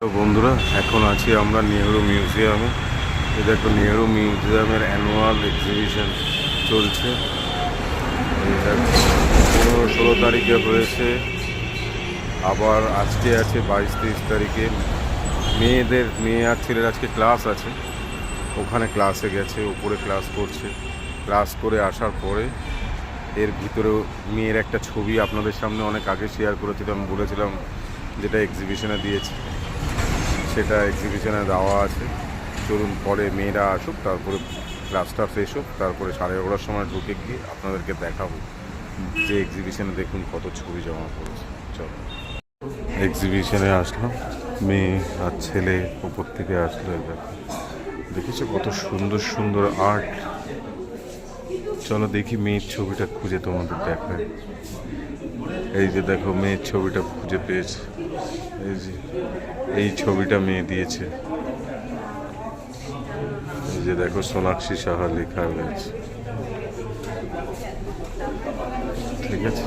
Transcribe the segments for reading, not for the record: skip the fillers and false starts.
তো বন্ধুরা, এখন আছি আমরা নেহেরু মিউজিয়ামে। এটা একটা নেহেরু মিউজিয়ামের অ্যানুয়াল এক্সিবিশন চলছে। 15-16 তারিখে হয়েছে, আবার আজকে আছে 22-23 তারিখে। মেয়ে আর ছেলের আজকে ক্লাস আছে, ওখানে ক্লাসে গেছে, উপরে ক্লাস করছে। ক্লাস করে আসার পরে এর ভিতরেও মেয়ের একটা ছবি আপনাদের সামনে অনেক আগে শেয়ার করেছিলাম, বলেছিলাম যেটা এক্সিবিশনে দিয়েছি, সেটা এক্সিবিশনে দেওয়া আছে। চলুন পরে মেয়েরা আসুক, তারপরে ক্লাসটা শেষ হোক, তারপরে 11:30 সময় ঢুকে গিয়ে আপনাদেরকে দেখাবো যে এক্সিবিশনে দেখুন কত ছবি জমা পড়েছে। চলো, এক্সিবিশনে আসলাম, মেয়ে আর ছেলে উপর থেকে আসলো। এটা দেখেছো কত সুন্দর সুন্দর আর্ট। চলো দেখি মেয়ের ছবিটা খুঁজে তোমাদের দেখায়। এই যে দেখো, মেয়ের ছবিটা খুঁজে পেয়েছে। এই যে এই ছবিটা মেয়ে দিয়েছে। এই যে দেখো, সোনাক্ষী সাহা লেখা রয়েছে। ঠিক আছে,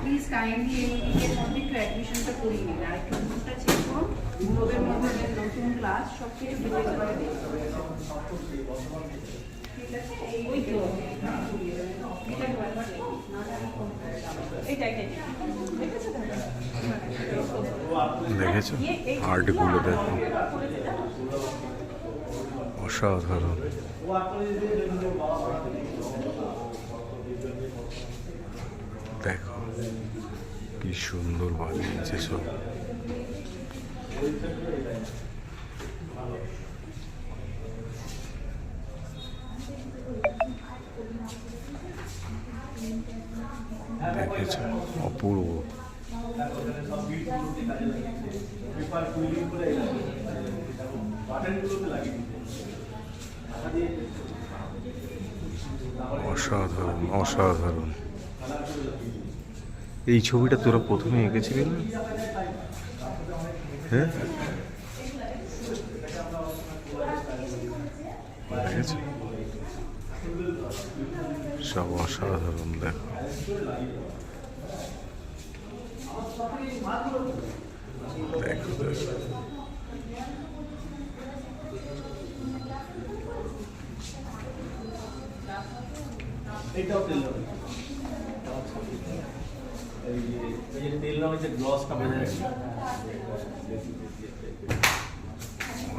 প্লিজ কাইন্ডলি এর মধ্যে একটু অ্যাডমিশনটা করিয়ে নিন, আর একটু গ্রুপটা চেক করুন। গ্রুপের মধ্যে নতুন ক্লাস সব কিছু ডিটেলস করে দিন। ঠিক আছে, ওই তো দেখেছো আর্টগুলো দেখো, অসাধারণ। দেখো কি সুন্দর বানিয়েছে সব। দেখেছো, অপূর্ব। অসাধারণ অসাধারণ। এই ছবিটা তোরা প্রথমে এঁকেছিলি না? হ্যাঁ, দেখেছো সব অসাধারণ। দেখো দেখো দেখো,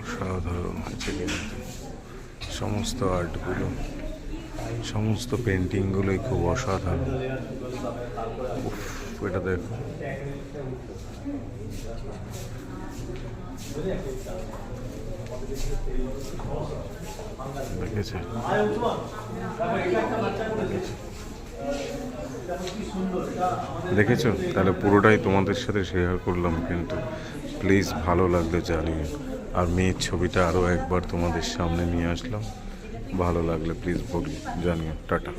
অসাধারণ হয়েছে কিন্তু সমস্ত আর্টগুলো, সমস্ত পেন্টিংগুলোই খুব অসাধারণ। উফ, এটা দেখো, দেখেছে দেখেছো? তাহলে পুরোটাই তোমাদের সাথে শেয়ার করলাম, কিন্তু প্লিজ ভালো লাগলে জানিও। আর মেয়ের ছবিটা আরও একবার তোমাদের সামনে নিয়ে আসলাম, ভালো লাগলে প্লিজ জানিও। টাটা।